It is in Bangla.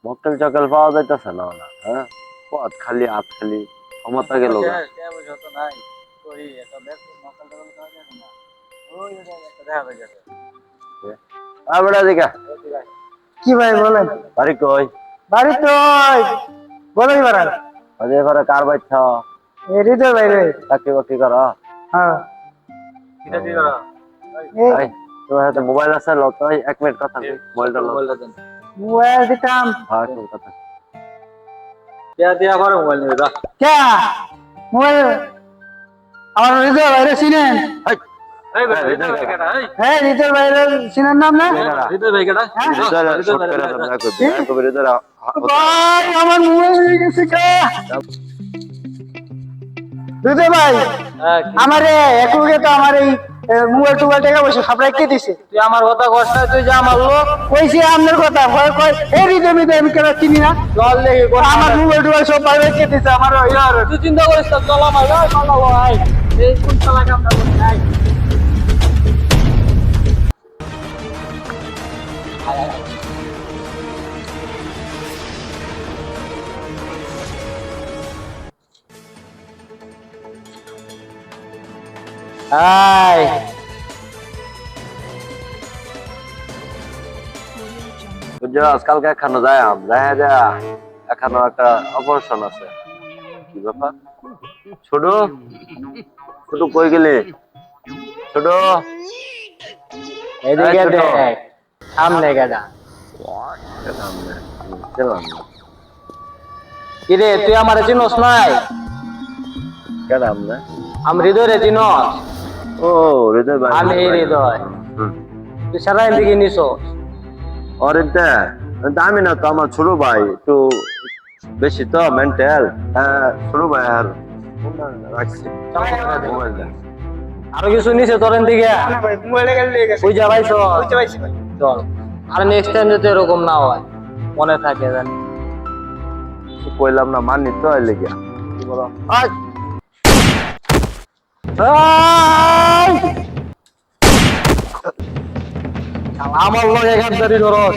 মক্কেল চক্কেল পাওয়া যাইতেছে না না, হ্যাঁ পথ খালি হাত খালি ক্ষমতা গেল গা। বেড়া দিকা কি ভাই বলেন? বাড়ি কই? বাড়ি তো বলেই বাড়ান। অজয় ঘরে কার বাইছ? হৃদয় ভাই রে। চাকরি বাকরি কর? হ্যাঁ এই তোমার হাতে মোবাইল আছে? লো তো 1 মিনিট কথা কই, মোবাইলটা লো। মোবাইল দিতাম। হ্যাঁ কোন কথা? কে মোবাইল আমার হৃদয় ভাই রে চিনেন? এই হৃদয় হ্যাঁ হৃদয় ভাই রে চিনেন নাম না? ভাই আমার মোবাইল হয়ে গেছে কে? হৃদয় ভাই আমারে একলগে তো আমার এই মোবাইল টোবাইল টাকা পয়সা সব রেখে দিছে। তুই আমার কথা কষ্ট তুই যা মারলো কইছি আপনার কথা ভয় কয় এই হৃদয় মিদয় আমি কেন চিনি না? চল দেখি আমার মোবাইল টোবাইল সব বাইরে রেখে দিছে আমার ইয়ার। তুই চিন্তা করিস না, চল আমার পালাবো আই এই কোন চালা কামটা করতে আই আই বুঝছো আজকালকে এখানে যায় যা এখানে একটা অপারেশন আছে। কি ব্যাপার? ছোট ছোট কই গেলি? ছোট এদিকে ছোট। দেখ সামনে গেডা। গেলাম না কিরে তুই আমারে চিনস নাই? গেলাম না। আমি হৃদয় রে চিনস? ও হৃদয় ভাই, আমি হৃদয়। হুম। তুই সারা দিকে নিছ অরিন্দা আমি না তো, আমার ছোট ভাই একটু বেশি তো মেন্টাল। হ্যাঁ ছোট ভাই আর রাখছি মোবাইলটা। আরো কিছু নিছে তোরেন দিকে মোবাইলে গেল নিয়ে গেছে বুঝা পাইছ? বুঝতে পারছি ভাই। চল আর নেক্সট টাইম যাতে এরকম না হয় মনে থাকে জানি। কি কইলাম না মানি তো এলে গিয়া কি বলো? আয় আমার লগে গাদ্দারি করস